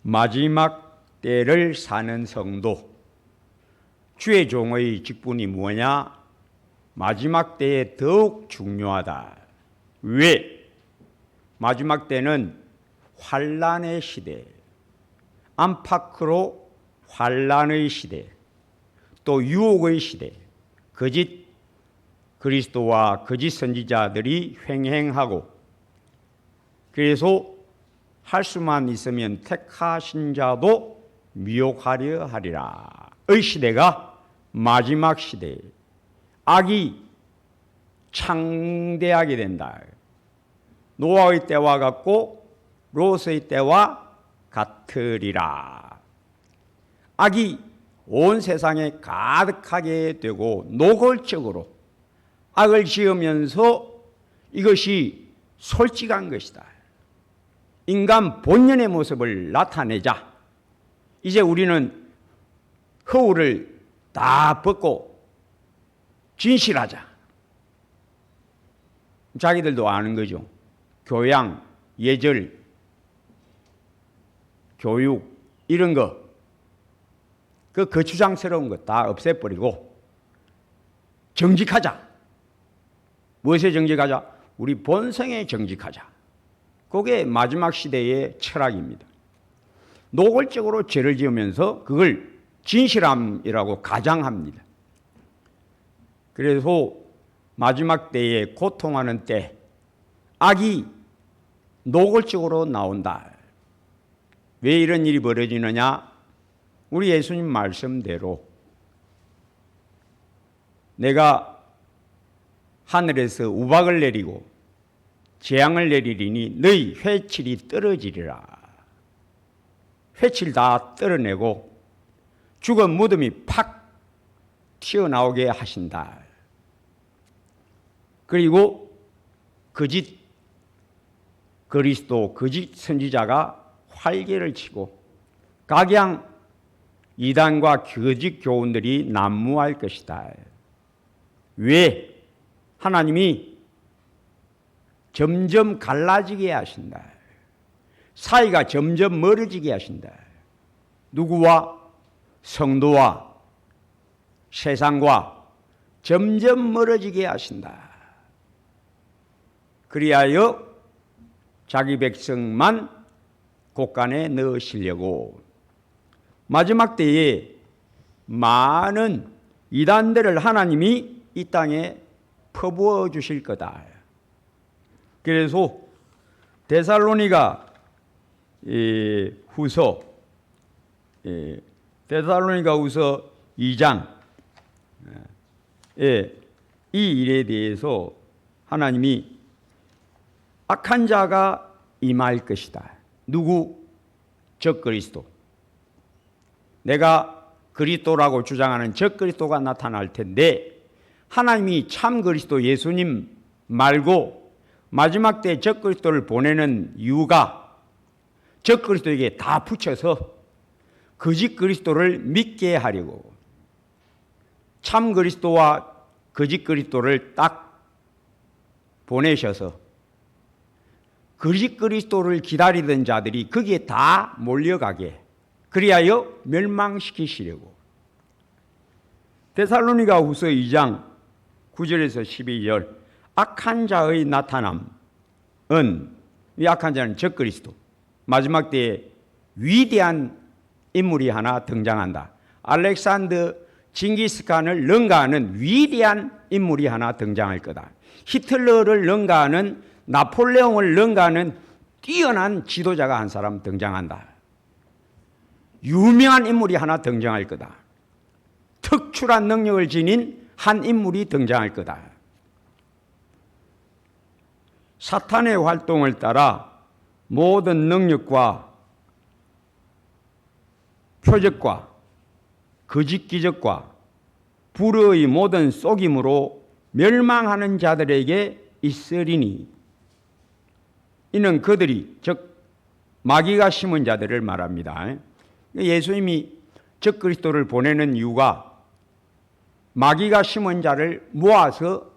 마지막 때를 사는 성도, 주의 종의 직분이 뭐냐? 마지막 때에 더욱 중요하다. 왜? 마지막 때는 환난의 시대, 안팎으로 환난의 시대, 또 유혹의 시대, 거짓 그리스도와 거짓 선지자들이 횡행하고, 그래서 할 수만 있으면 택하신 자도 미혹하려 하리라. 의 시대가 마지막 시대, 악이 창대하게 된다. 노아의 때와 같고 롯의 때와 같으리라. 악이 온 세상에 가득하게 되고 노골적으로 악을 지으면서 이것이 솔직한 것이다. 인간 본연의 모습을 나타내자. 이제 우리는 허울을 다 벗고 진실하자. 자기들도 아는 거죠. 교양, 예절, 교육 이런 거, 그 거추장스러운 거 다 없애버리고 정직하자. 무엇에 정직하자? 우리 본성에 정직하자. 그게 마지막 시대의 철학입니다. 노골적으로 죄를 지으면서 그걸 진실함이라고 가장합니다. 그래서 마지막 때에 고통하는 때 악이 노골적으로 나온다. 왜 이런 일이 벌어지느냐? 우리 예수님 말씀대로 내가 하늘에서 우박을 내리고 재앙을 내리리니 너희 회칠이 떨어지리라. 회칠 다 떨어내고 죽은 무덤이 팍 튀어나오게 하신다. 그리고 거짓 그리스도, 거짓 선지자가 활개를 치고 각양 이단과 거짓 교훈들이 난무할 것이다. 왜? 하나님이 점점 갈라지게 하신다. 사이가 점점 멀어지게 하신다. 누구와? 성도와 세상과 점점 멀어지게 하신다. 그리하여 자기 백성만 곳간에 넣으시려고 마지막 때에 많은 이단들을 하나님이 이 땅에 퍼부어 주실 거다. 그래서 데살로니가 후서 2장에 이 일에 대해서 하나님이 악한 자가 임할 것이다. 누구? 적그리스도. 내가 그리스도라고 주장하는 적그리스도가 나타날 텐데 하나님이 참 그리스도 예수님 말고 마지막 때 적그리스도를 보내는 이유가 적그리스도에게 다 붙여서 거짓 그리스도를 믿게 하려고, 참 그리스도와 거짓 그리스도를 딱 보내셔서 거짓 그리스도를 기다리던 자들이 거기에 다 몰려가게 그리하여 멸망시키시려고. 데살로니가 후서 2장 9절에서 12절 악한 자의 나타남은, 이 악한 자는 적그리스도, 마지막 때에 위대한 인물이 하나 등장한다. 알렉산더 징기스칸을 능가하는 위대한 인물이 하나 등장할 거다. 히틀러를 능가하는, 나폴레옹을 능가하는 뛰어난 지도자가 한 사람 등장한다. 유명한 인물이 하나 등장할 거다. 특출한 능력을 지닌 한 인물이 등장할 거다. 사탄의 활동을 따라 모든 능력과 표적과 거짓 기적과 불의의 모든 속임으로 멸망하는 자들에게 있으리니, 이는 그들이 즉 마귀가 심은 자들을 말합니다. 예수님이 적그리스도를 보내는 이유가 마귀가 심은 자를 모아서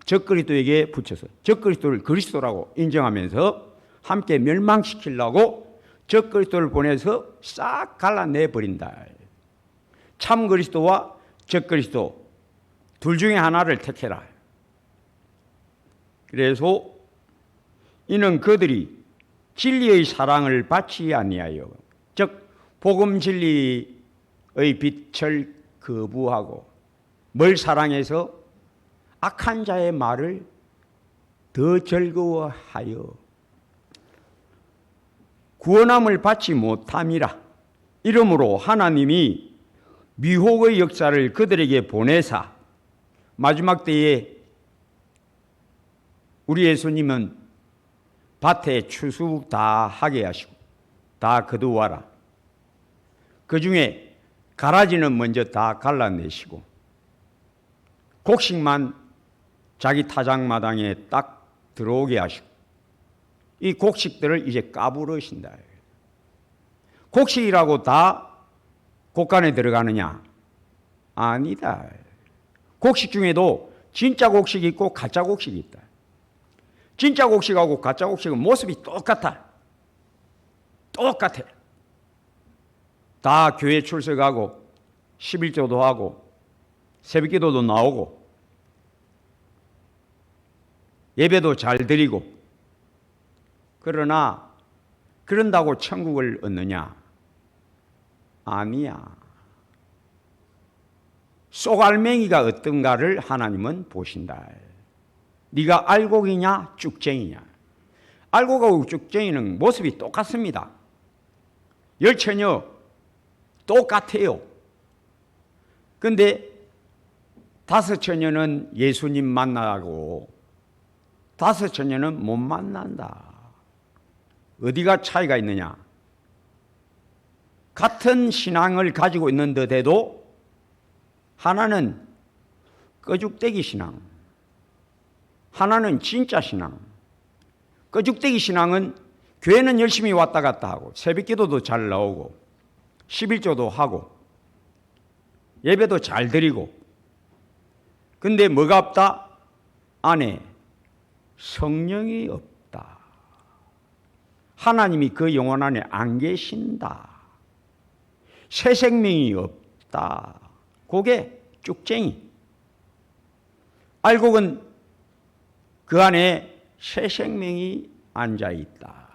적그리스도에게 붙여서 적그리스도를 그리스도라고 인정하면서 함께 멸망시키려고 적그리스도를 보내서 싹 갈라내 버린다. 참 그리스도와 적그리스도 둘 중에 하나를 택해라. 그래서 이는 그들이 진리의 사랑을 받지 아니하여, 즉 복음 진리의 빛을 거부하고 뭘 사랑해서 악한 자의 말을 더 즐거워하여 구원함을 받지 못함이라. 이러므로 하나님이 미혹의 역사를 그들에게 보내사 마지막 때에 우리 예수님은 밭에 추수 다 하게 하시고 다 거두어와라. 그 중에 가라지는 먼저 다 갈라내시고 곡식만 자기 타작마당에 딱 들어오게 하시고 이 곡식들을 이제 까부르신다. 곡식이라고 다 곡간에 들어가느냐? 아니다. 곡식 중에도 진짜 곡식이 있고 가짜 곡식이 있다. 진짜 곡식하고 가짜 곡식은 모습이 똑같아. 똑같아. 다 교회 출석하고 11조도 하고 새벽기도도 나오고 예배도 잘 드리고, 그러나 그런다고 천국을 얻느냐? 아니야. 쏘갈맹이가 어떤가를 하나님은 보신다. 네가 알곡이냐 쭉쟁이냐? 알곡하고 쭉쟁이는 모습이 똑같습니다. 열처녀 똑같아요. 근데 다섯 처녀는 예수님 만나고 다섯 처녀는 못 만난다. 어디가 차이가 있느냐? 같은 신앙을 가지고 있는 듯해도 하나는 꺼죽대기 신앙, 하나는 진짜 신앙. 꺼죽대기 신앙은 교회는 열심히 왔다 갔다 하고 새벽기도도 잘 나오고 11조도 하고 예배도 잘 드리고, 근데 뭐가 없다? 안에 성령이 없다. 하나님이 그 영혼 안에 안 계신다. 새 생명이 없다. 그게 쭉쟁이. 알곡은 그 안에 새 생명이 앉아 있다.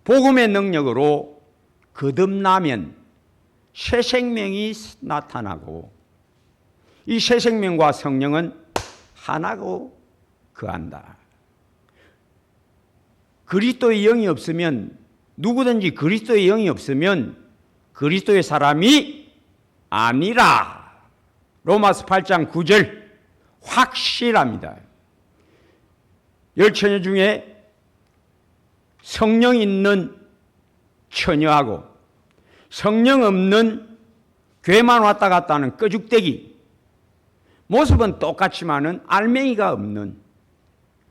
복음의 능력으로 거듭나면 새 생명이 나타나고, 이 새 생명과 성령은 하나고 거한다. 그리스도의 영이 없으면, 누구든지 그리스도의 영이 없으면 그리스도의 사람이 아니라. 로마서 8장 9절 확실합니다. 열 처녀 중에 성령 있는 처녀하고 성령 없는 교회만 왔다 갔다 하는 꺼죽대기, 모습은 똑같지만은 알맹이가 없는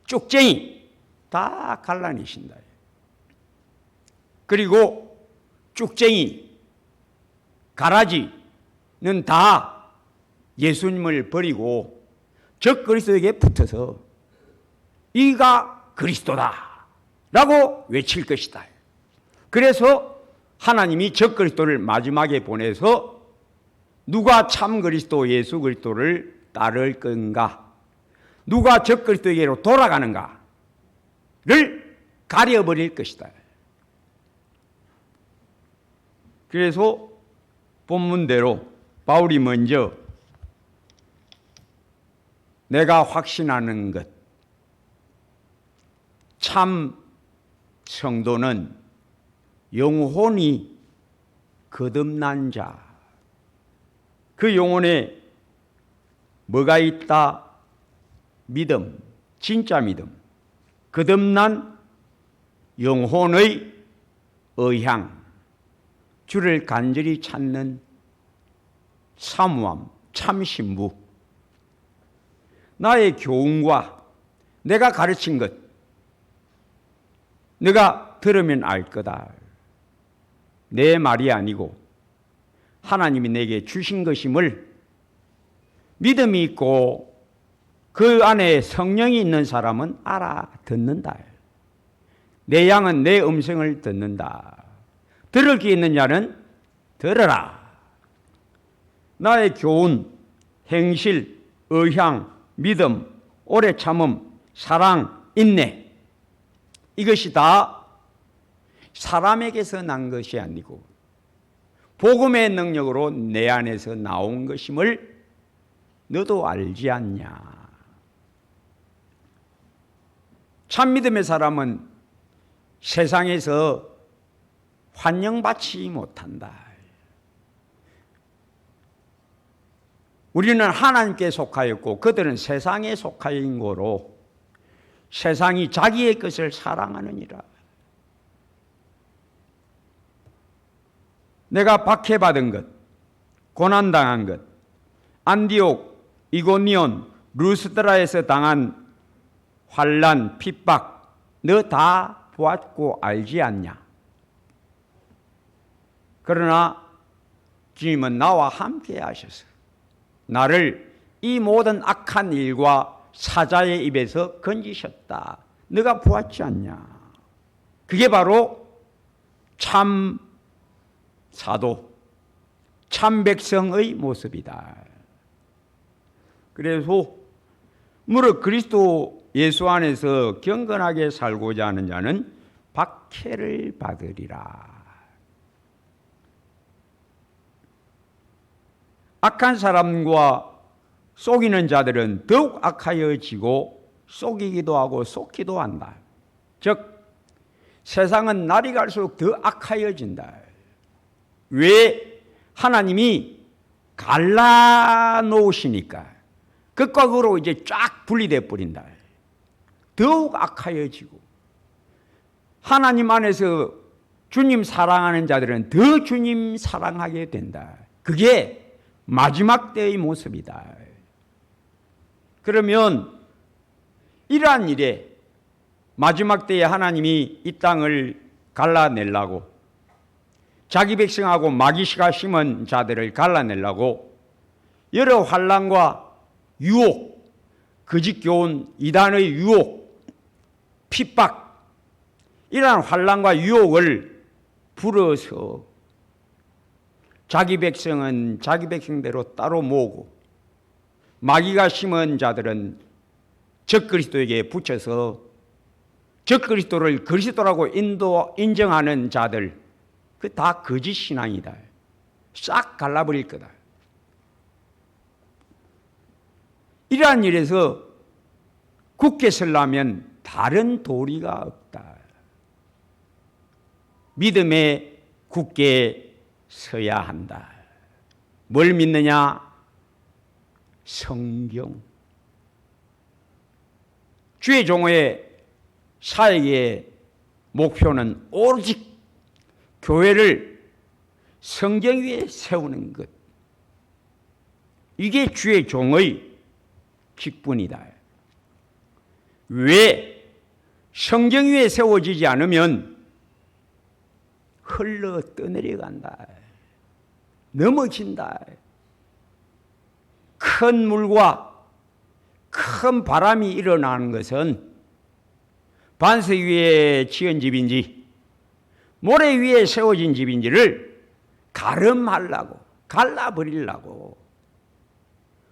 쭉쟁이 다 갈라내신다. 그리고 쭉쟁이, 가라지는 다 예수님을 버리고 적 그리스도에게 붙어서 이가 그리스도다 라고 외칠 것이다. 그래서 하나님이 적 그리스도를 마지막에 보내서 누가 참 그리스도 예수 그리스도를 따를 건가, 누가 적 그리스도에게로 돌아가는가를 가려버릴 것이다. 그래서 본문대로 바울이 먼저 내가 확신하는 것, 참 성도는 영혼이 거듭난 자, 그 영혼에 뭐가 있다? 믿음, 진짜 믿음, 거듭난 영혼의 의향, 주를 간절히 찾는 사모함, 참신부, 나의 교훈과 내가 가르친 것, 네가 들으면 알 거다. 내 말이 아니고 하나님이 내게 주신 것임을 믿음이 있고 그 안에 성령이 있는 사람은 알아듣는다. 내 양은 내 음성을 듣는다. 들을 귀 있는 자는 들으라. 나의 교훈, 행실, 의향, 믿음, 오래 참음, 사랑, 인내, 이것이 다 사람에게서 난 것이 아니고 복음의 능력으로 내 안에서 나온 것임을 너도 알지 않냐. 참 믿음의 사람은 세상에서 환영받지 못한다. 우리는 하나님께 속하였고 그들은 세상에 속하인 거로 세상이 자기의 것을 사랑하느니라. 내가 박해받은 것, 고난당한 것, 안디옥, 이고니온, 루스드라에서 당한 환난, 핍박, 너 다 보았고 알지 않냐? 그러나 주님은 나와 함께 하셔서 나를 이 모든 악한 일과 사자의 입에서 건지셨다. 너가 보았지 않냐? 그게 바로 참 사도, 참 백성의 모습이다. 그래서 무릇 그리스도 예수 안에서 경건하게 살고자 하는 자는 박해를 받으리라. 악한 사람과 속이는 자들은 더욱 악하여지고 속이기도 하고 속기도 한다. 즉 세상은 날이 갈수록 더 악하여진다. 왜? 하나님이 갈라놓으시니까 극과 극으로 이제 쫙 분리돼 버린다. 더욱 악하여지고 하나님 안에서 주님 사랑하는 자들은 더 주님 사랑하게 된다. 그게 마지막 때의 모습이다. 그러면 이러한 일에 마지막 때에 하나님이 이 땅을 갈라내려고 자기 백성하고 마귀가 심은 자들을 갈라내려고 여러 환난과 유혹, 거짓 교훈, 이단의 유혹, 핍박, 이러한 환난과 유혹을 불어서 자기 백성은 자기 백성대로 따로 모으고 마귀가 심은 자들은 적그리스도에게 붙여서 적그리스도를 그리스도라고 인정하는 자들, 그 다 거짓 신앙이다. 싹 갈라버릴 거다. 이러한 일에서 굳게 서려면 다른 도리가 없다. 믿음에 굳게 서야 한다. 뭘 믿느냐? 성경. 주의 종의 사역의 목표는 오직 교회를 성경 위에 세우는 것. 이게 주의 종의 직분이다. 왜? 성경 위에 세워지지 않으면 흘러 떠내려간다. 넘어진다. 큰 물과 큰 바람이 일어나는 것은 반석 위에 지은 집인지 모래 위에 세워진 집인지를 가름하려고, 갈라버리려고.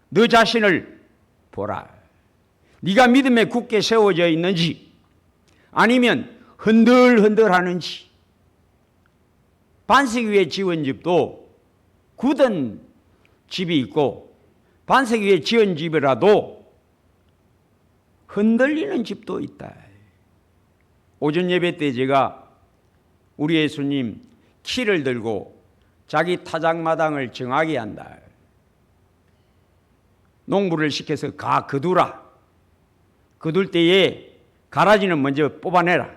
너 자신을 보라. 네가 믿음에 굳게 세워져 있는지 아니면 흔들흔들하는지. 반석 위에 지은 집도 굳은 집이 있고 반석 위에 지은 집이라도 흔들리는 집도 있다. 오전 예배 때 제가 우리 예수님 키를 들고 자기 타작마당을 정하게 한다. 농부를 시켜서 거두라. 거둘 때에 가라지는 먼저 뽑아내라.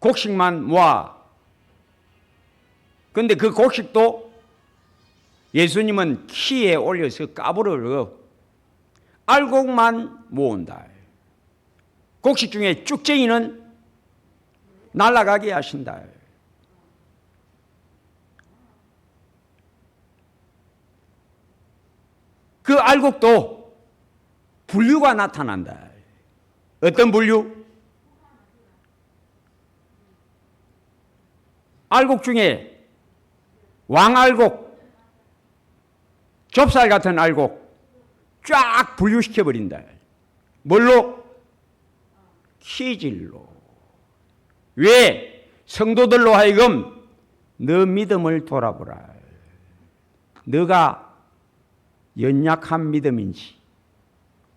곡식만 모아. 그런데 그 곡식도 예수님은 키에 올려서 까불어 알곡만 모은다. 곡식 중에 쭉쟁이는 날아가게 하신다. 그 알곡도 분류가 나타난다. 어떤 분류? 알곡 중에 왕알곡, 좁쌀 같은 알곡 쫙 분류시켜 버린다. 뭘로? 기질로. 왜? 성도들로 하여금 너 믿음을 돌아보라. 너가 연약한 믿음인지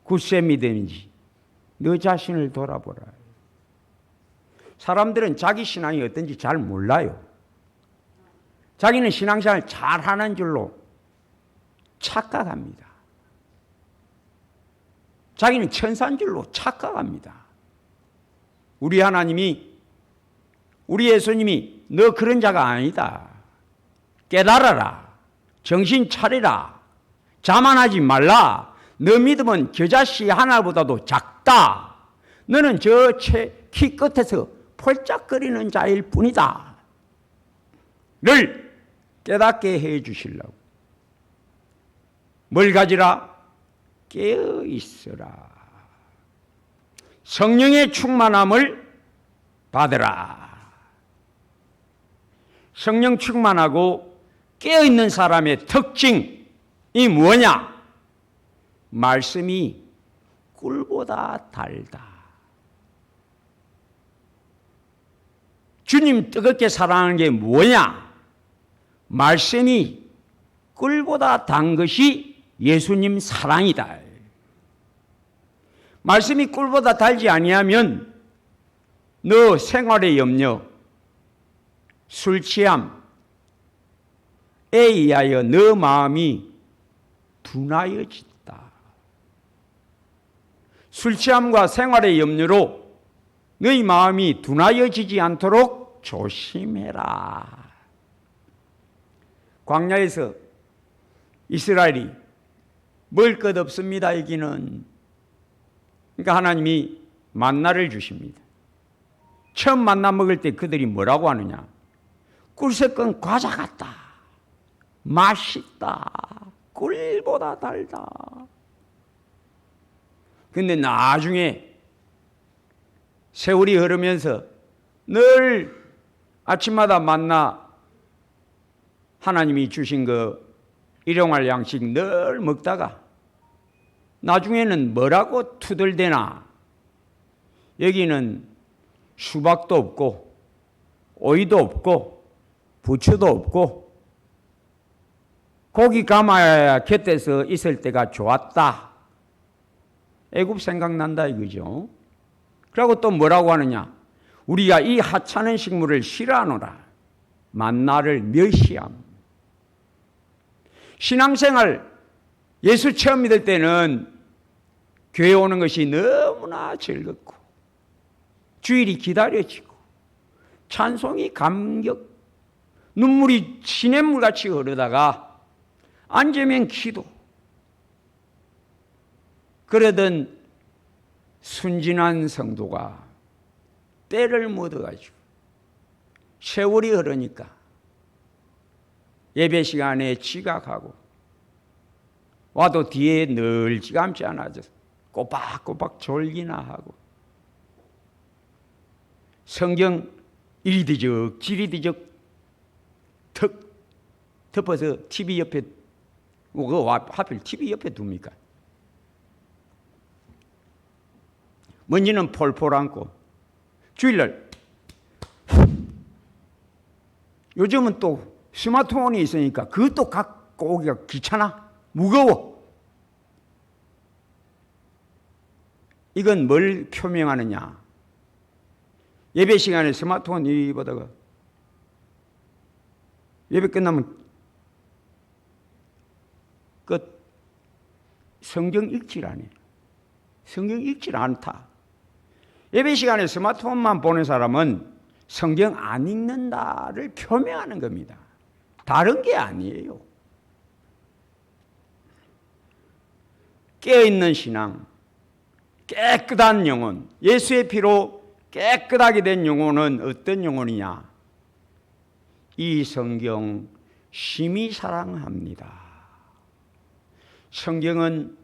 굳세 믿음인지 너 자신을 돌아보라. 사람들은 자기 신앙이 어떤지 잘 몰라요. 자기는 신앙생활 잘하는 줄로 착각합니다. 자기는 천사인 줄로 착각합니다. 우리 하나님이, 우리 예수님이 너 그런 자가 아니다. 깨달아라. 정신 차리라. 자만하지 말라. 너 믿음은 겨자씨 하나보다도 작다. 너는 저 키 끝에서 펄짝거리는 자일 뿐이다. 를 깨닫게 해 주시려고. 뭘 가지라? 깨어 있으라. 성령의 충만함을 받으라. 성령 충만하고 깨어있는 사람의 특징이 뭐냐? 말씀이 꿀보다 달다. 주님 뜨겁게 사랑하는 게 뭐냐? 말씀이 꿀보다 단 것이 예수님 사랑이다. 말씀이 꿀보다 달지 아니하면 너 생활의 염려, 술 취함, 에 의하여 너 마음이 둔하여진다. 술 취함과 생활의 염려로 너희 마음이 둔하여지지 않도록 조심해라. 광야에서 이스라엘이 먹을 것 없습니다 여기는. 그러니까 하나님이 만나를 주십니다. 처음 만나 먹을 때 그들이 뭐라고 하느냐? 꿀 섞은 과자 같다. 맛있다. 꿀보다 달다. 근데 나중에 세월이 흐르면서 늘 아침마다 만나 하나님이 주신 그 일용할 양식 늘 먹다가 나중에는 뭐라고 투덜대나? 여기는 수박도 없고 오이도 없고 부추도 없고 고기 감아야 곁에서 있을 때가 좋았다. 애굽 생각난다 이거죠. 그리고 또 뭐라고 하느냐? 우리가 이 하찮은 식물을 싫어하노라. 만나를 멸시함. 신앙생활 예수 처음 믿을 때는 교회 오는 것이 너무나 즐겁고 주일이 기다려지고 찬송이 감격, 눈물이 시냇물같이 흐르다가 앉으면 기도. 그러던 순진한 성도가 때를 묻어가지고 세월이 흐르니까 예배 시간에 지각하고 와도 뒤에 널찌감치 않아져서 꼬박꼬박 졸기나 하고 성경 이리 뒤적 지리 뒤적 턱 덮어서 TV 옆에 그거 하필 TV 옆에 둡니까? 먼지는 폴폴 않고 주일날 요즘은 또 스마트폰이 있으니까 그것도 갖고 오기가 귀찮아. 무거워. 이건 뭘 표명하느냐? 예배 시간에 스마트폰 이 보다가 예배 끝나면 끝. 성경 읽질 않아요. 성경 읽질 않다. 예배 시간에 스마트폰만 보는 사람은 성경 안 읽는다를 표명하는 겁니다. 다른 게 아니에요. 깨어있는 신앙, 깨끗한 영혼, 예수의 피로 깨끗하게 된 영혼은 어떤 영혼이냐? 이 성경 심히 사랑합니다. 성경은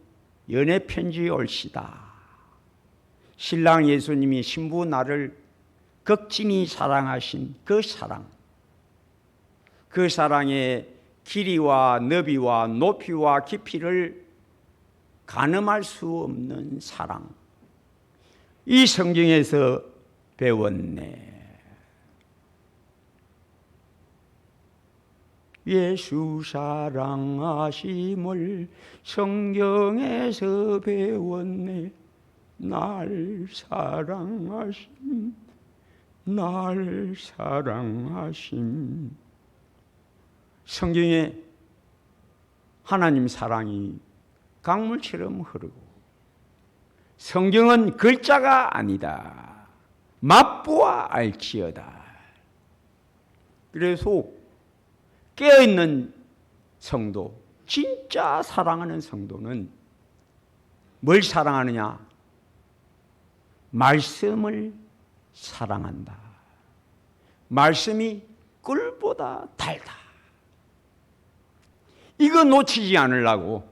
연애 편지 올시다. 신랑 예수님이 신부 나를 극진히 사랑하신 그 사랑. 그 사랑의 길이와 너비와 높이와 깊이를 가늠할 수 없는 사랑. 이 성경에서 배웠네. 예수 사랑하심을 성경에서 배웠네. 날 사랑하심, 날 사랑하심. 성경에 하나님 사랑이 강물처럼 흐르고, 성경은 글자가 아니다. 맛보아 알지어다. 그래서 깨어있는 성도, 진짜 사랑하는 성도는 뭘 사랑하느냐? 말씀을 사랑한다. 말씀이 꿀보다 달다. 이거 놓치지 않으려고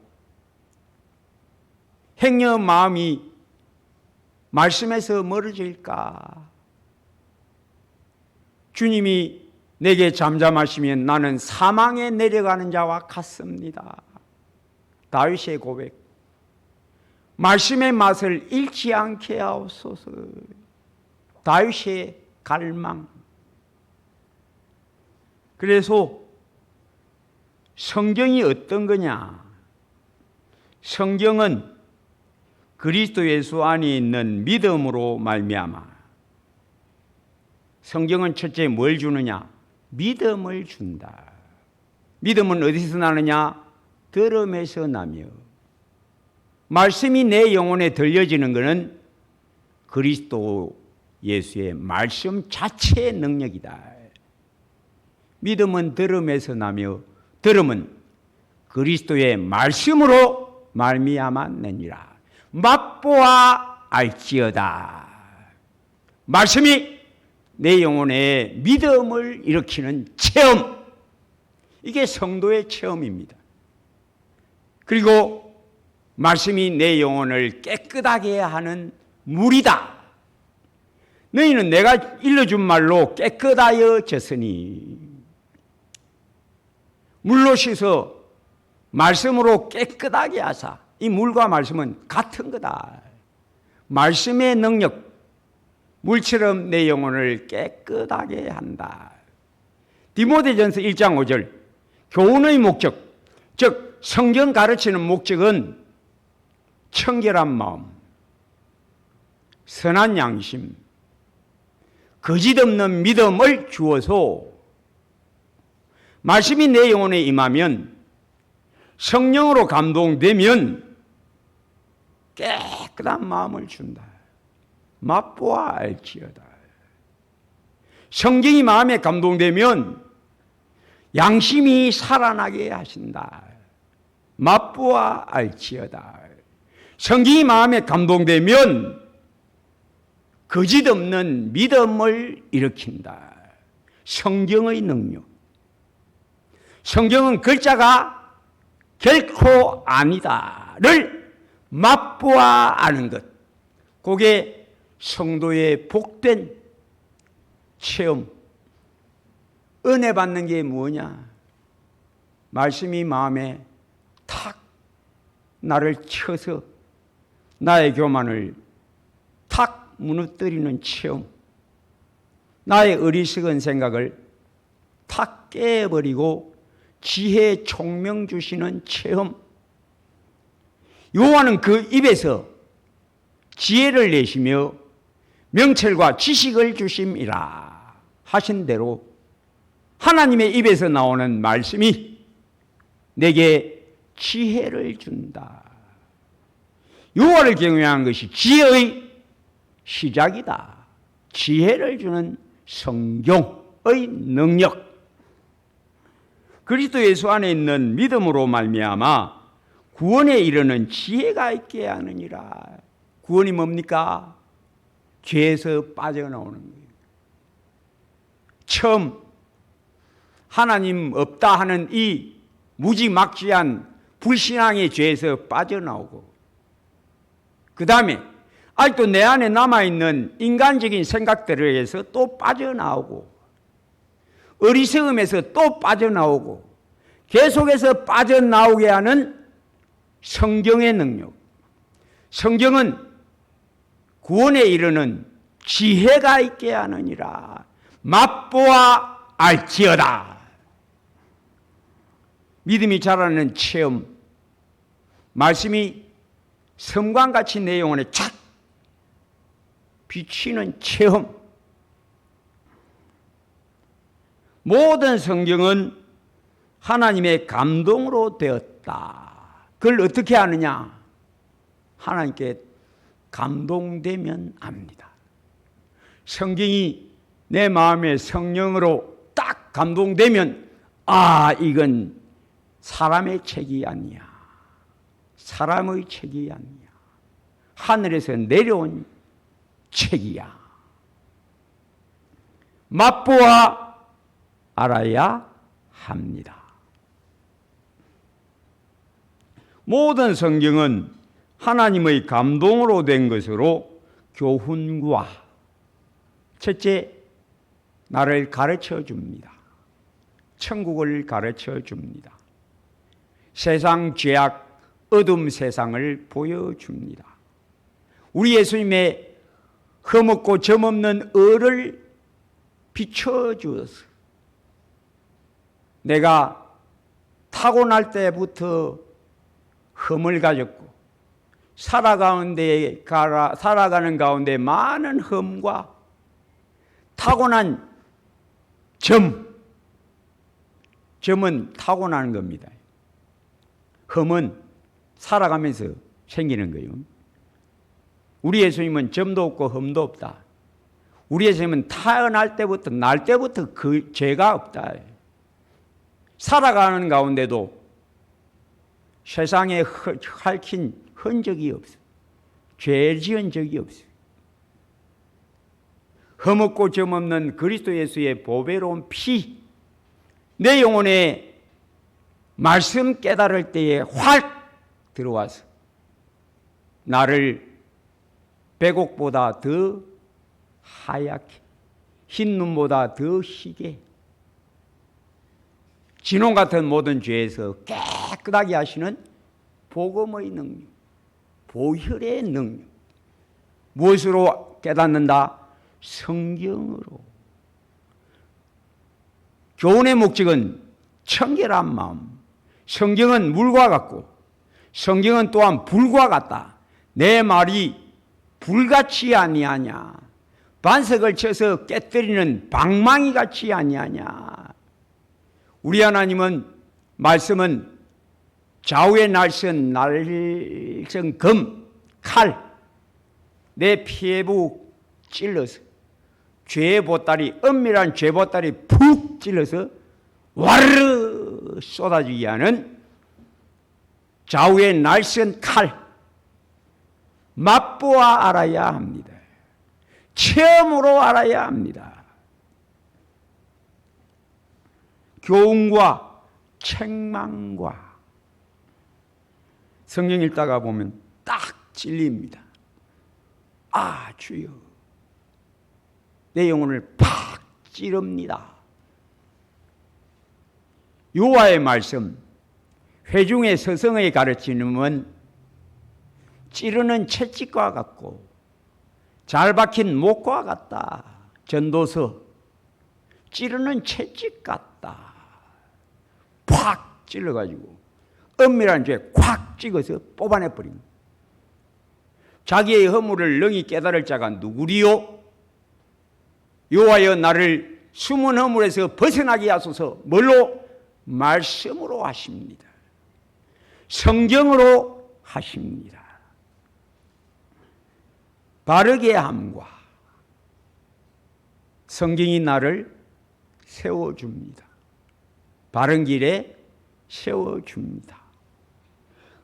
행여 마음이 말씀에서 멀어질까? 주님이 내게 잠잠하시면 나는 사망에 내려가는 자와 같습니다. 다윗의 고백. 말씀의 맛을 잃지 않게 하옵소서. 다윗의 갈망. 그래서 성경이 어떤 거냐? 성경은 그리스도 예수 안에 있는 믿음으로 말미암아. 성경은 첫째 뭘 주느냐? 믿음을 준다. 믿음은 어디서 나느냐? 들음에서 나며. 말씀이 내 영혼에 들려지는 것은 그리스도 예수의 말씀 자체의 능력이다. 믿음은 들음에서 나며 들음은 그리스도의 말씀으로 말미암았느니라. 맛보아 알지어다. 말씀이 내 영혼에 믿음을 일으키는 체험. 이게 성도의 체험입니다. 그리고 말씀이 내 영혼을 깨끗하게 하는 물이다. 너희는 내가 일러준 말로 깨끗하여졌으니. 물로 씻어 말씀으로 깨끗하게 하사. 이 물과 말씀은 같은 거다. 말씀의 능력, 물처럼 내 영혼을 깨끗하게 한다. 디모데전서 1장 5절. 교훈의 목적, 즉 성경 가르치는 목적은 청결한 마음, 선한 양심, 거짓 없는 믿음을 주어서 말씀이 내 영혼에 임하면, 성령으로 감동되면 깨끗한 마음을 준다. 맛보아 알지어다. 성경이 마음에 감동되면 양심이 살아나게 하신다. 맛보아 알지어다. 성경이 마음에 감동되면 거짓 없는 믿음을 일으킨다. 성경의 능력. 성경은 글자가 결코 아니다를 맛보아 아는 것. 그게 성도의 복된 체험. 은혜 받는 게 뭐냐? 말씀이 마음에 탁 나를 쳐서 나의 교만을 탁 무너뜨리는 체험. 나의 어리석은 생각을 탁 깨버리고 지혜의 총명 주시는 체험. 요한은 그 입에서 지혜를 내시며 명철과 지식을 주심이라 하신 대로 하나님의 입에서 나오는 말씀이 내게 지혜를 준다. 요한을 경외하는 것이 지혜의 시작이다. 지혜를 주는 성경의 능력. 그리스도 예수 안에 있는 믿음으로 말미암아 구원에 이르는 지혜가 있게 하느니라. 구원이 뭡니까? 죄에서 빠져나오는 거예요. 처음 하나님 없다 하는 이 무지막지한 불신앙의 죄에서 빠져나오고, 그 다음에 아직도 내 안에 남아있는 인간적인 생각들에 의해서 또 빠져나오고, 어리석음에서 또 빠져나오고 계속해서 빠져나오게 하는 성경의 능력. 성경은 구원에 이르는 지혜가 있게 하느니라. 맛보아 알지어다. 믿음이 자라는 체험, 말씀이 섬광같이 내 영혼에 착 비치는 체험. 모든 성경은 하나님의 감동으로 되었다. 그걸 어떻게 아느냐? 하나님께 감동되면 압니다. 성경이 내 마음에 성령으로 딱 감동되면 이건 사람의 책이 아니야. 사람의 책이 아니야. 하늘에서 내려온 책이야. 맛보아 알아야 합니다. 모든 성경은 하나님의 감동으로 된 것으로 교훈과 첫째, 나를 가르쳐 줍니다. 천국을 가르쳐 줍니다. 세상 죄악, 어둠 세상을 보여줍니다. 우리 예수님의 흠없고 점없는 의를 비춰주어서 내가 타고날 때부터 흠을 가졌고 살아가는 가운데 많은 흠과 타고난 점은 타고나는 겁니다. 흠은 살아가면서 생기는 거예요. 우리 예수님은 점도 없고 흠도 없다. 우리 예수님은 태어날 때부터 날 때부터 그 죄가 없다. 살아가는 가운데도 세상에 핥힌 흔적이 없어. 죄 지은 적이 없어. 흠없고 점없는 그리스도 예수의 보배로운 피, 내 영혼에 말씀 깨달을 때에 확 들어와서 나를 백옥보다 더 하얗게, 흰 눈보다 더 희게, 진홍 같은 모든 죄에서 깨끗하게 하시는 복음의 능력, 보혈의 능력. 무엇으로 깨닫는다? 성경으로. 교훈의 목적은 청결한 마음. 성경은 물과 같고 성경은 또한 불과 같다. 내 말이 불같이 아니하냐? 반석을 쳐서 깨뜨리는 방망이 같이 아니하냐? 우리 하나님은 말씀은 좌우의 날선 금, 칼, 내 피부 찔러서 죄의 보따리, 엄밀한 죄 보따리 푹 찔러서 와르르 쏟아지게 하는 좌우의 날선 칼, 맛보아 알아야 합니다. 체험으로 알아야 합니다. 교훈과 책망과 성경 읽다가 보면 딱 찔립니다. 주여, 내 영혼을 팍 찌릅니다. 여호와의 말씀, 회중의 서성의 가르침은 찌르는 채찍과 같고 잘 박힌 목과 같다. 전도서, 찌르는 채찍 같다. 팍 찔러가지고 엄밀한 죄 콱 찍어서 뽑아내버립니다. 자기의 허물을 능히 깨달을 자가 누구리요? 여호와여, 나를 숨은 허물에서 벗어나게 하소서. 뭘로? 말씀으로 하십니다. 성경으로 하십니다. 바르게 함과 성경이 나를 세워줍니다. 바른 길에 세워줍니다.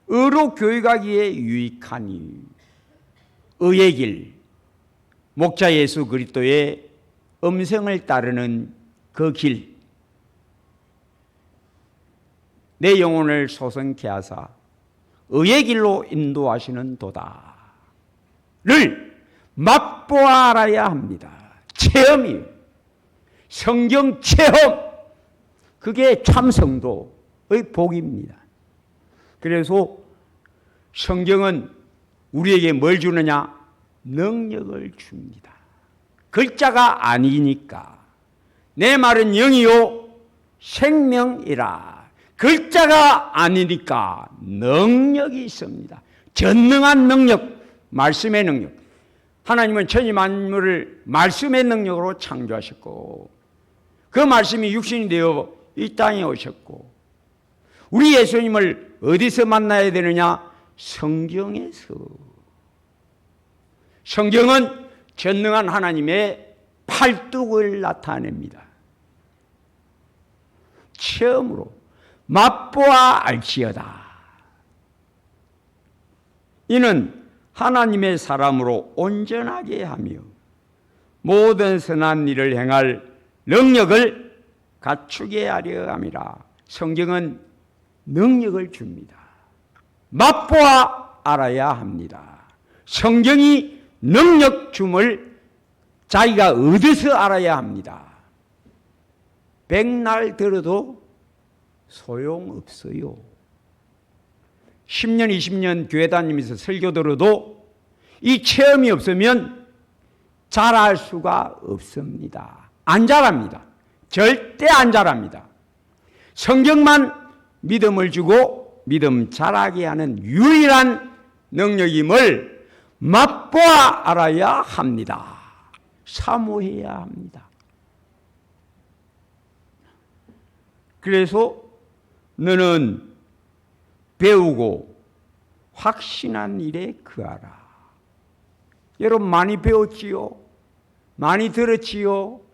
의로 교육하기에 유익하니 의의 길, 목자 예수 그리스도의 음성을 따르는 그 길, 내 영혼을 소성케 하사 의의 길로 인도하시는 도다를 맛보아 알아야 합니다. 체험이에요. 성경 체험. 그게 참 성도의 복입니다. 그래서 성경은 우리에게 뭘 주느냐? 능력을 줍니다. 글자가 아니니까. 내 말은 영이요 생명이라. 글자가 아니니까 능력이 있습니다. 전능한 능력, 말씀의 능력. 하나님은 천지 만물을 말씀의 능력으로 창조하셨고 그 말씀이 육신이 되어 이 땅에 오셨고 우리 예수님을 어디서 만나야 되느냐? 성경에서. 성경은 전능한 하나님의 팔뚝을 나타냅니다. 처음으로 맛보아 알지어다. 이는 하나님의 사람으로 온전하게 하며 모든 선한 일을 행할 능력을 갖추게 하려 함이라. 성경은 능력을 줍니다. 맛보아 알아야 합니다. 성경이 능력 줌을 자기가 어디서 알아야 합니다. 백날 들어도 소용없어요. 10년, 20년 교회 다니면서 설교 들어도 이 체험이 없으면 잘할 수가 없습니다. 안 잘합니다. 절대 안 잘합니다. 성경만 믿음을 주고 믿음 자라게 하는 유일한 능력임을 맛보아 알아야 합니다. 사모해야 합니다. 그래서 너는 배우고 확신한 일에 거하라. 여러분 많이 배웠지요? 많이 들었지요?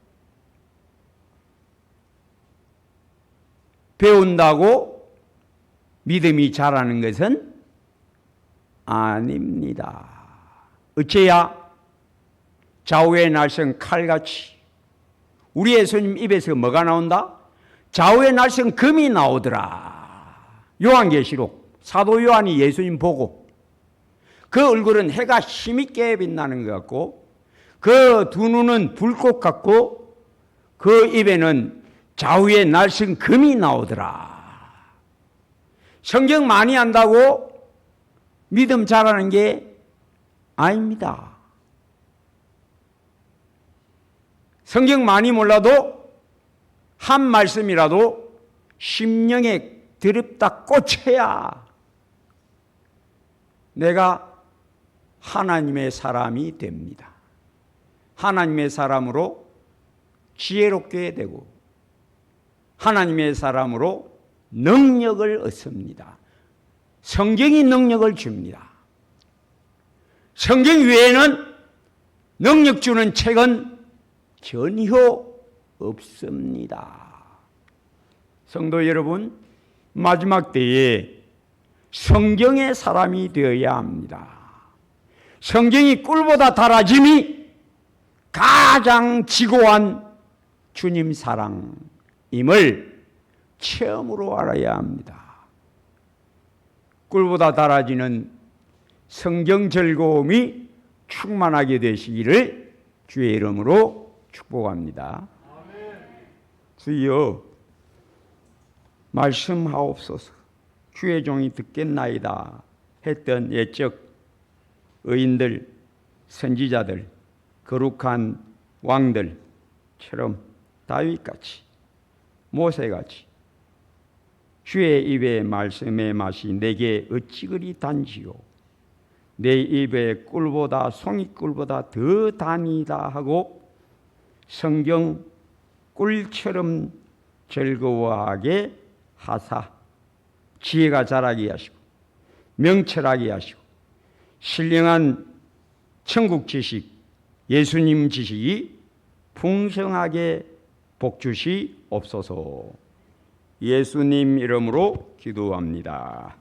배운다고 믿음이 자라는 것은 아닙니다. 어째야? 좌우의 날선 칼같이. 우리 예수님 입에서 뭐가 나온다? 좌우의 날선 금이 나오더라. 요한계시록 사도 요한이 예수님 보고 그 얼굴은 해가 힘있게 빛나는 것 같고 그 두 눈은 불꽃 같고 그 입에는 좌우의 날선 금이 나오더라. 성경 많이 안다고 믿음 잘하는 게 아닙니다. 성경 많이 몰라도 한 말씀이라도 심령에 드립다 꽂혀야 내가 하나님의 사람이 됩니다. 하나님의 사람으로 지혜롭게 되고 하나님의 사람으로 능력을 얻습니다. 성경이 능력을 줍니다. 성경 외에는 능력 주는 책은 전혀 없습니다. 성도 여러분, 마지막 때에 성경의 사람이 되어야 합니다. 성경이 꿀보다 달아짐이 가장 지고한 주님 사랑임을 체험으로 알아야 합니다. 꿀보다 달아지는 성경 즐거움이 충만하게 되시기를 주의 이름으로 축복합니다. 주여 말씀하옵소서. 주의 종이 듣겠나이다 했던 옛적 의인들, 선지자들, 거룩한 왕들처럼 다윗같이 모세같이 주의 입의 말씀의 맛이 내게 어찌 그리 단지요 내 입의 꿀보다 송이꿀보다 더 다니다 하고 성경 꿀처럼 즐거워하게 하사 지혜가 자라게 하시고 명철하게 하시고 신령한 천국 지식 예수님 지식이 풍성하게 복주시옵소서. 예수님 이름으로 기도합니다.